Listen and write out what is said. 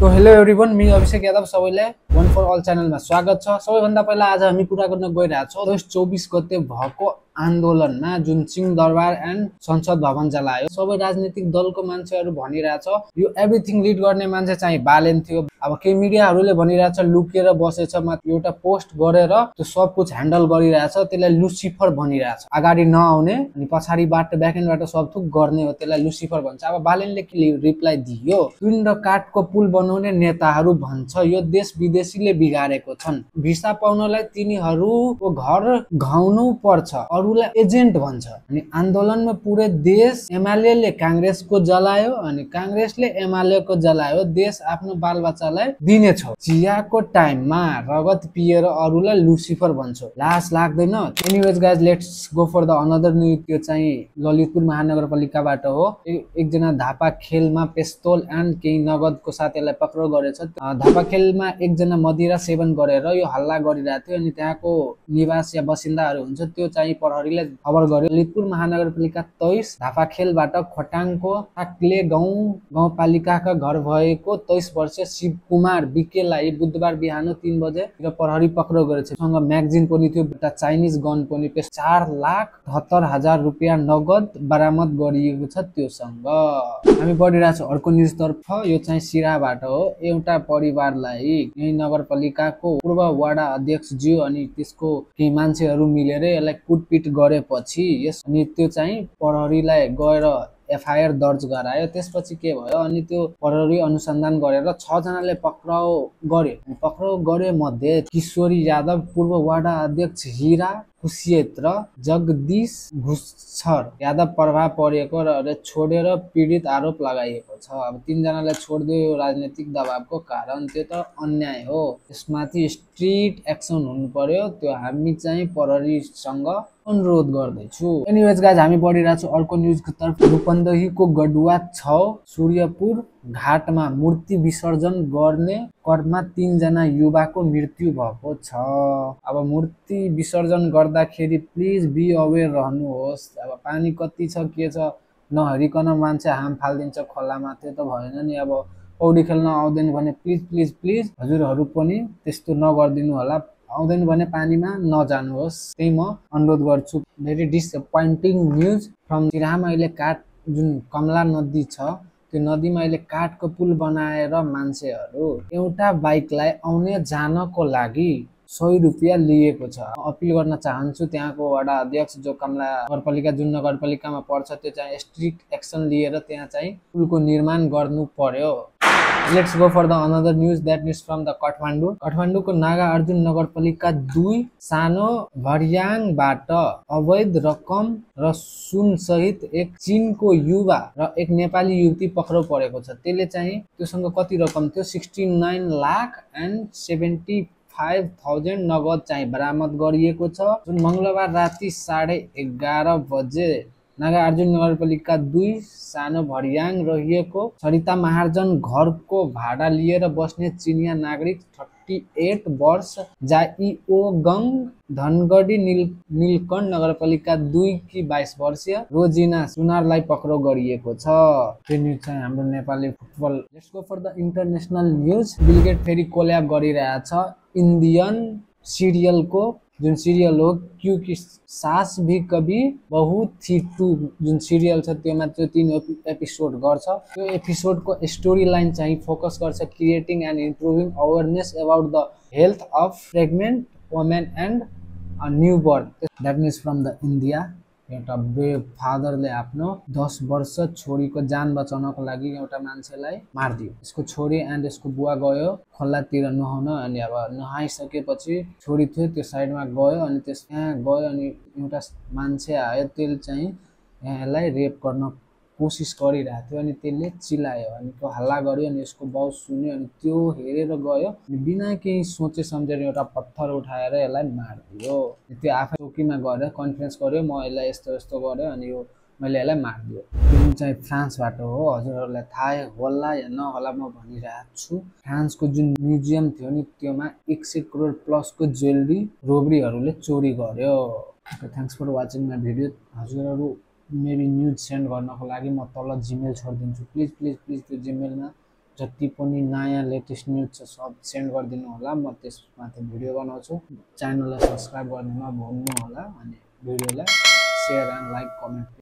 तो hello everyone, me Abhishek Yadav सबैलाई वन for all च्यानलमा स्वागत छ। सबैभन्दा पहिला आज हामी कुरा गर्न गइरहेछौँ 24 गते भएको आन्दोलनमा जुन सिंहदरबार एन्ड संसद भवन जलायो। सबै राजनीतिक दलको मान्छेहरू भनिरहेछ यो एभ्रिथिङ लिड गर्ने मान्छे चाहिँ बालेन थियो। अब केही मिडियाहरूले भनिरहेछ लुकेर बसेछ, मात्र एउटा पोस्ट गरेर त्यो सब कुछ ह्यान्डल गरिरहेछ, त्यसलाई लुसिफर भनिरहेछ। अगाडि नआउने अनि पछाडिबाट ब्याकएन्डबाट सब थुक गर्ने हो, त्यसलाई लुसिफर भन्छ। अब बालेनले के रिप्लाई दियो, तुन र काठको पुल बनाउने नेताहरू भन्छ यो देश विदेशीले बिगारेको छन्, भिसा पाउनलाई तिनीहरूको घर घाउनु पर्छ, अरूलाई एजेन्ट भन्छ। अनि आन्दोलनमा पुरै देश एमाले कांग्रेसको जलायो अनि कांग्रेसले एमाले को जलायो। देश आफ्नो बालबच्चालाई दिनेछ, चियाको टाइममा रगत पिएर अरूलाई लुसिफर भन्छ, लाज लाग्दैन? Anyways guys, let's go for the another news. त्यो चाहिँ ललितपुर महानगरपालिकाबाट हो। एकजना धापा खेलमा पेस्तोल एन्ड केही नगदको साथ यसलाई पक्राउ गरेछ। धापा खेलमा एकजना मदिरा सेवन गरेर यो हल्ला गरिरहेको थियो अनि त्यहाँको निवास या बसिन्दाहरू हुन्छ त्यो चाहिँ प्रहरीले खबर गर्यो। ललितपुर महानगरपालिका 23 धापा खेलबाट खोटाङको थाक्ले गाउँपालिकाका घर भएको 23 वर्षीय शिव कुमार विकेलाई बुधबार बिहान 3 बजे प्रहरी पक्राउ गरेछ। सँग म्यागजिन पनि थियो, एउटा चाइनिज गन पनि, 4,78,000 रुपियाँ नगद बरामद गरिएको छ त्योसँग। हामी बढिरहेछौँ अर्को न्युज तर्फ। यो चाहिँ सिराबाट हो। एउटा परिवारलाई यही नगरपालिकाको पूर्व वडा अध्यक्ष ज्यू अनि त्यसको केही मान्छेहरू मिलेर यसलाई कुटपिट गरेपछि अनि त्यो चाहिँ प्रहरीलाई गएर एफआईआर दर्ज गरायो। त्यसपछि के भयो अनि त्यो प्रहरी अनुसन्धान गरेर 6 जनाले पक्राउ गर्यो। पक्राउ गरे मध्ये किशोरी यादव, पूर्व वडा अध्यक्ष हीरा खुसियत र जगदीश घुसर यादव प्रभाव परेको र छोडेर पीडित आरोप लगाइएको छ। अब 3 जनालाई छोडिदियो राजनीतिक दबावको कारण, त्यो त अन्याय हो। यसमाथि स्ट्रिक्ट एक्सन हुनु पर्यो, त्यो हामी चाहिँ प्रहरीसँग अनुरोध गर्दैछु। एनीवेज गाइज, हामी बढिरहेछौँ अर्को न्युजको तर्फ। रूपन्देहीको गडुवा 6 सूर्यपुर घाटमा मूर्ति विसर्जन गर्ने क्रममा 3 जना युवाको मृत्यु भएको छ। अब मूर्ति विसर्जन गर्दाखेरि प्लिज बी अवेर रहनुहोस्। अब पानी कति छ के छ नहेरिकन मान्छे हाम फालिदिन्छ खोलामा, त्यो त भएन नि। अब पौडी खेल्न आउँदैन भने प्लिज प्लिज प्लिज हजुरहरू पनि त्यस्तो नगरिदिनु होला। आउँदैन भने पानीमा नजानुहोस्, त्यही म अनुरोध गर्छु। भेरी डिसएपोइन्टिङ न्युज फ्रम सिराहामा अहिले काठ जुन कमला नदी छ त्यो नदीमा अहिले काठको पुल बनाएर मान्छेहरू एउटा बाइकलाई आउने जानको लागि 100 रुपियाँ लिएको छ। अपिल गर्न चाहन्छु त्यहाँको वडा अध्यक्ष जो कमला नगरपालिका जुन नगरपालिकामा पर्छ त्यो चाहिँ स्ट्रिक्ट एक्सन लिएर त्यहाँ चाहिँ पुलको निर्माण गर्नु पर्यो। Let's go for the another news that is from the Kathmandu. काठमाडौँको नागार्जुन नगरपालिका 2 सानो भर्याङबाट अवैध रकम र सुन सहित एक चीनको युवा र एक नेपाली युवती पक्राउ परेको छ। त्यसले चाहिँ त्योसँग कति रकम थियो 69,75,000 नगद चाहिँ बरामद गरिएको छ। जुन मंगलबार राति 11:30 बजे नागार्जुन नगरपालिका 2 सानो भर्याङ रहिएको सरिता महार्जन घरको भाडा लिएर बस्ने चिनिया नागरिक 38 वर्ष जाइओगङ धनगढी नीलकण्ठ नगरपालिका 2 की 22 वर्षीय रोजिना सुनारलाई पक्राउ गरिएको छ। त्यो न्युज चाहिँ हाम्रो Nepali football. Let's go for the international news. Bill Gate फेरि कोल्याब गरिरहेछ इन्डियन सिरियलको जुन सिरियल हो क्योंकि सास भी कभी बहू थी 2 जुन सिरियल छ त्योमा त्यो 3 एपिसोड गर्छ। त्यो एपिसोडको स्टोरी लाइन चाहिँ फोकस गर्छ creating and improving awareness about the health of pregnant women and new birth. That means from the India. एउटा ब्रेभ फादरले आफ्नो 10 वर्ष छोरीको जान बचाउनको लागि एउटा मान्छेलाई मारिदियो। यसको छोरी एन्ड यसको बुवा गयो खोलातिर नुहाउन अनि अब नुहाइसकेपछि छोरी थियो त्यो साइडमा गयो अनि त्यहाँ गयो अनि एउटा मान्छे आयो, त्यसले चाहिँ यसलाई रेप गर्न कोसिस गरिरहेको थियो अनि त्यसले चिल्लायो अनि त्यो हल्ला गर्यो अनि यसको बाउ सुन्यो अनि त्यो हेरेर गयो अनि बिना केही सोचे सम्झेर एउटा पत्थर उठाएर यसलाई मारिदियो। त्यो आफै चौकीमा गएर कन्फरेन्स गर्यो, म यसलाई यस्तो यस्तो गर्यो अनि यो मैले यसलाई मारिदियो। त्यो चाहिँ फ्रान्सबाट हो। हजुरहरूलाई थाहा होला या नहोला म भनिरहेको छु। फ्रान्सको जुन म्युजियम थियो नि त्योमा 100 करोड प्लसको ज्वेलरी रोबरीहरूले चोरी गर्यो। Thanks for watching my video. हजुरहरू मेबी न्युज सेन्ड गर्नको लागि म तल जिमेल छोडिदिन्छु। प्लिज प्लिज प्लिज त्यो जिमेलमा जति पनि नयाँ लेटेस्ट न्युज छ सब सेन्ड गरिदिनु होला, म त्यसमाथि भिडियो बनाउँछु। च्यानललाई सब्स्क्राइब गर्नुमा भुल्नु होला अनि भिडियोलाई शेयर एन्ड लाइक कमेन्ट